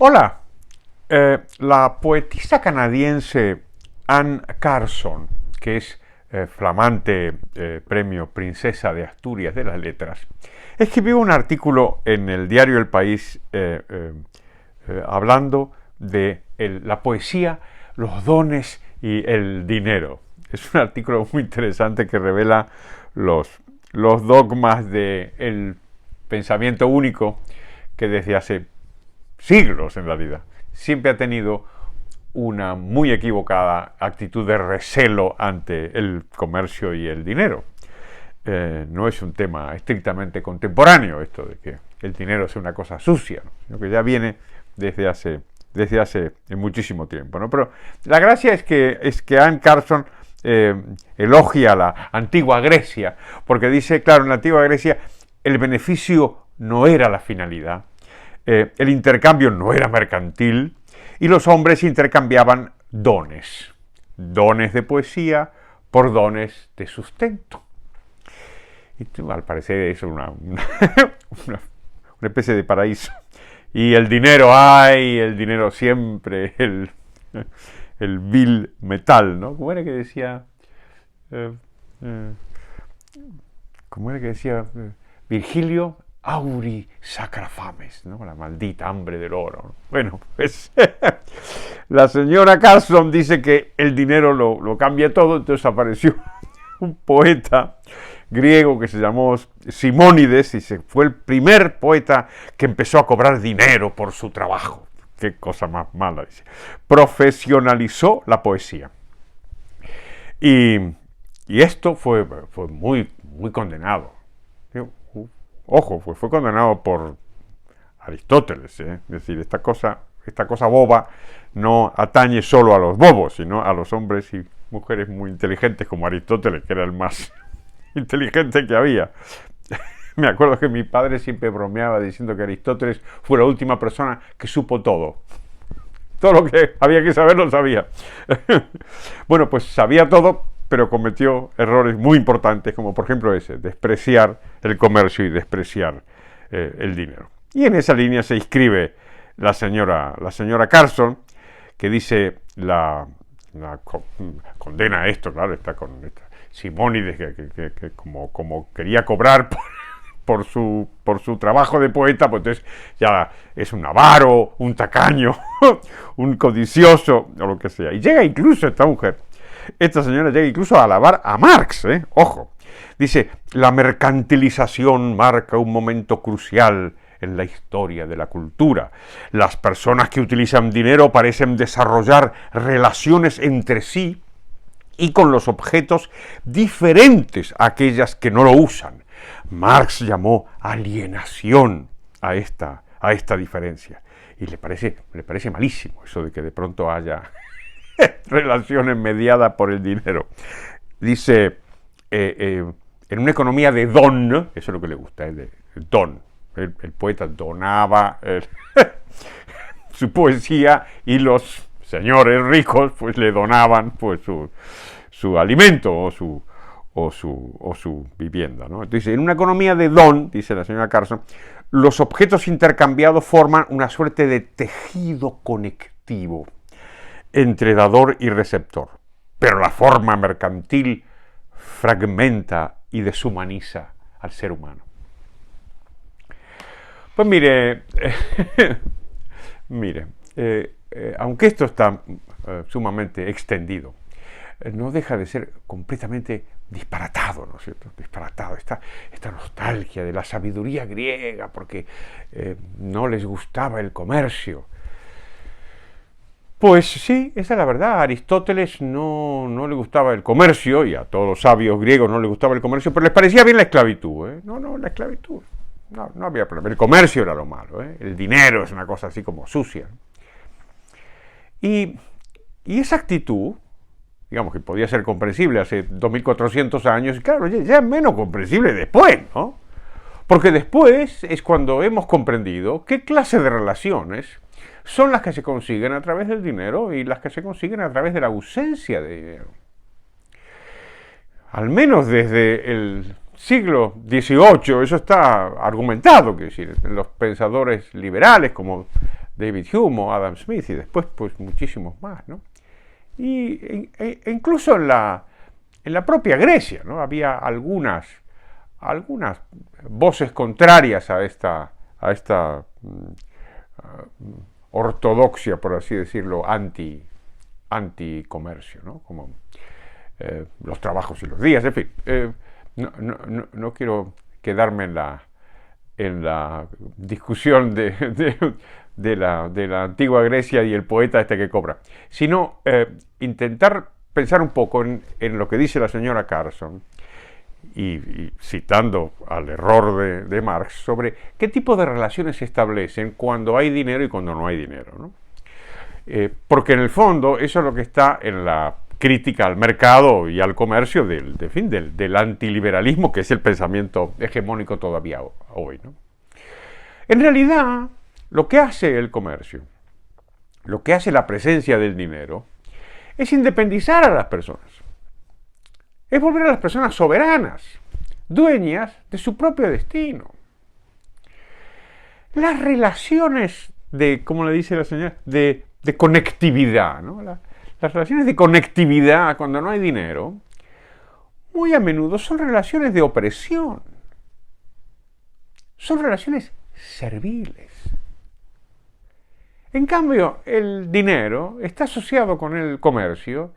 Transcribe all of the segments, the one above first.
Hola, la poetisa canadiense Anne Carson, que es flamante premio Princesa de Asturias de las Letras, escribió un artículo en el diario El País hablando de la poesía, los dones y el dinero. Es un artículo muy interesante que revela los dogmas del pensamiento único que desde hace siglos en realidad siempre ha tenido una muy equivocada actitud de recelo ante el comercio y el dinero. No es un tema estrictamente contemporáneo esto de que el dinero sea una cosa sucia, ¿no? Sino que ya viene desde hace muchísimo tiempo, ¿no? Pero la gracia es que Anne Carson elogia a la antigua Grecia, porque dice, claro, en la antigua Grecia el beneficio no era la finalidad, el intercambio no era mercantil y los hombres intercambiaban dones de poesía por dones de sustento. Y al parecer es una especie de paraíso. Y el dinero, el dinero siempre, el vil metal, ¿no? ¿Cómo era que decía? Virgilio? Auri sacra fames, ¿no? La maldita hambre del oro, ¿no? Bueno, pues la señora Carson dice que el dinero lo cambia todo. Entonces apareció un poeta griego que se llamó Simónides y fue el primer poeta que empezó a cobrar dinero por su trabajo. Qué cosa más mala, dice. Profesionalizó la poesía. Y esto fue muy condenado. Ojo, fue condenado por Aristóteles, ¿eh? Es decir, esta cosa boba no atañe solo a los bobos, sino a los hombres y mujeres muy inteligentes como Aristóteles, que era el más inteligente que había. Me acuerdo que mi padre siempre bromeaba diciendo que Aristóteles fue la última persona que supo todo. Todo lo que había que saber lo sabía. Bueno, pues sabía todo, pero cometió errores muy importantes, como por ejemplo ese, despreciar el comercio y despreciar el dinero. Y en esa línea se inscribe la señora Carson, que dice, condena esto, claro, está con Simónides, que como quería cobrar por su trabajo de poeta, pues entonces ya es un avaro, un tacaño, un codicioso, o lo que sea. Y llega incluso esta señora llega incluso a alabar a Marx, ojo. Dice, la mercantilización marca un momento crucial en la historia de la cultura. Las personas que utilizan dinero parecen desarrollar relaciones entre sí y con los objetos diferentes a aquellas que no lo usan. Marx llamó alienación a esta diferencia. Y le parece malísimo eso de que de pronto haya relaciones mediadas por el dinero. Dice, en una economía de don, eso es lo que le gusta, de don. El poeta donaba su poesía y los señores ricos pues le donaban pues su alimento o su vivienda, ¿no? Entonces, en una economía de don, dice la señora Carson, los objetos intercambiados forman una suerte de tejido conectivo entre dador y receptor, pero la forma mercantil fragmenta y deshumaniza al ser humano. Pues mire, aunque esto está sumamente extendido, no deja de ser completamente disparatado, ¿no es cierto? Disparatado, esta nostalgia de la sabiduría griega, porque no les gustaba el comercio. Pues sí, esa es la verdad. A Aristóteles no le gustaba el comercio, y a todos los sabios griegos no les gustaba el comercio, pero les parecía bien la esclavitud, ¿eh? No, la esclavitud. No había problema. El comercio era lo malo, ¿eh? El dinero es una cosa así como sucia. Y esa actitud, digamos que podía ser comprensible hace 2400 años, y claro, ya es menos comprensible después, ¿no? Porque después es cuando hemos comprendido qué clase de relaciones son las que se consiguen a través del dinero y las que se consiguen a través de la ausencia de dinero. Al menos desde el siglo XVIII eso está argumentado, que decir, los pensadores liberales como David Hume o Adam Smith y después pues muchísimos más, ¿no? E incluso en la propia Grecia, ¿no? Había algunas voces contrarias a esta ortodoxia, por así decirlo, anticomercio, ¿no? Como los trabajos y los días, en fin. No quiero quedarme en la discusión de la antigua Grecia y el poeta este que cobra, sino intentar pensar un poco en lo que dice la señora Carson y citando al error de Marx sobre qué tipo de relaciones se establecen cuando hay dinero y cuando no hay dinero, ¿no? Porque en el fondo eso es lo que está en la crítica al mercado y al comercio del antiliberalismo, que es el pensamiento hegemónico todavía hoy, ¿no? En realidad, lo que hace el comercio, lo que hace la presencia del dinero, es independizar a las personas. Es volver a las personas soberanas, dueñas de su propio destino. Las relaciones como le dice la señora, de conectividad, ¿no? Las relaciones de conectividad cuando no hay dinero, muy a menudo son relaciones de opresión. Son relaciones serviles. En cambio, el dinero está asociado con el comercio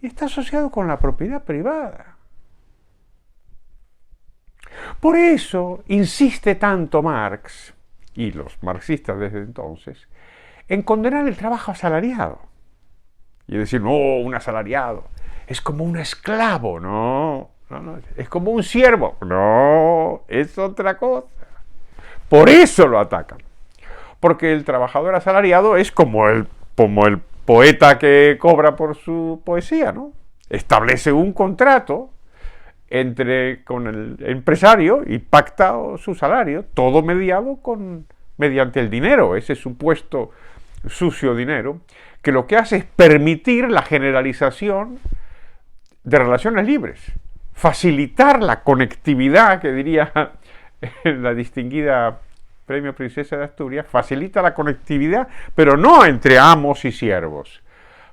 y está asociado con la propiedad privada. Por eso insiste tanto Marx, y los marxistas desde entonces, en condenar el trabajo asalariado. Y decir, no, un asalariado es como un esclavo, no, es como un siervo, no, es otra cosa. Por eso lo atacan. Porque el trabajador asalariado es como el poeta que cobra por su poesía, ¿no? Establece un contrato con el empresario y pacta su salario, todo mediante el dinero, ese supuesto sucio dinero, que lo que hace es permitir la generalización de relaciones libres, facilitar la conectividad, que diría la distinguida Premio Princesa de Asturias, facilita la conectividad, pero no entre amos y siervos,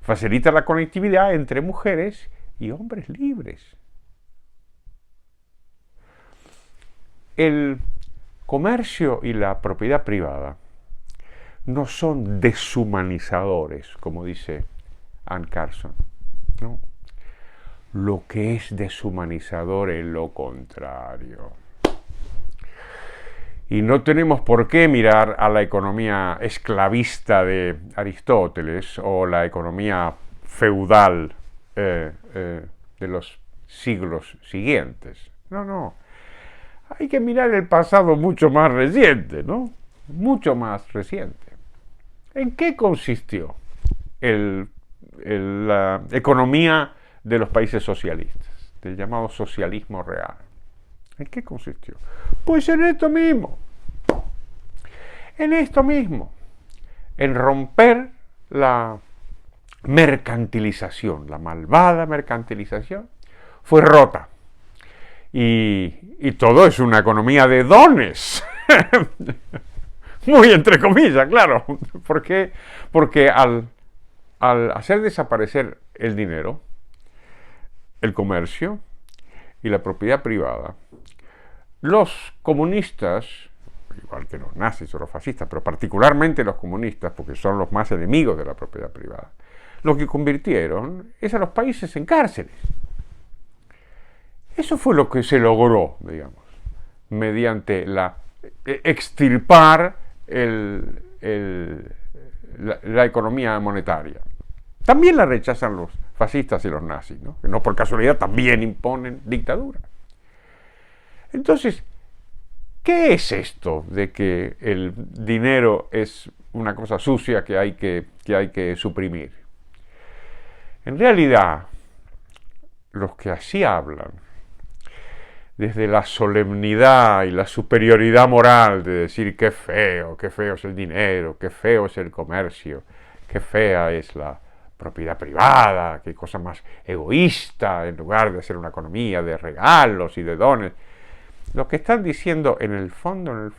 facilita la conectividad entre mujeres y hombres libres. El comercio y la propiedad privada no son deshumanizadores, como dice Anne Carson, ¿no? Lo que es deshumanizador es lo contrario. Y no tenemos por qué mirar a la economía esclavista de Aristóteles o la economía feudal de los siglos siguientes. No. Hay que mirar el pasado mucho más reciente, ¿no? Mucho más reciente. ¿En qué consistió la economía de los países socialistas, del llamado socialismo real? ¿En qué consistió? Pues en esto mismo. En romper la mercantilización, la malvada mercantilización, fue rota. Y todo es una economía de dones. Muy entre comillas, claro. ¿Por qué? Porque al hacer desaparecer el dinero, el comercio y la propiedad privada, los comunistas, igual que los nazis o los fascistas, pero particularmente los comunistas, porque son los más enemigos de la propiedad privada, lo que convirtieron es a los países en cárceles. Eso fue lo que se logró, digamos, mediante extirpar la economía monetaria. También la rechazan los fascistas y los nazis, ¿no? Que no por casualidad también imponen dictadura. Entonces, ¿qué es esto de que el dinero es una cosa sucia que hay que suprimir? En realidad, los que así hablan, desde la solemnidad y la superioridad moral de decir qué feo es el dinero, qué feo es el comercio, qué fea es la propiedad privada, qué cosa más egoísta, en lugar de ser una economía de regalos y de dones. Lo que están diciendo en el fondo,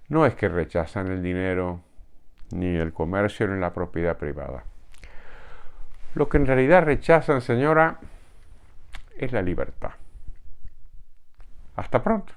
no es que rechazan el dinero, ni el comercio, ni la propiedad privada. Lo que en realidad rechazan, señora, es la libertad. Hasta pronto.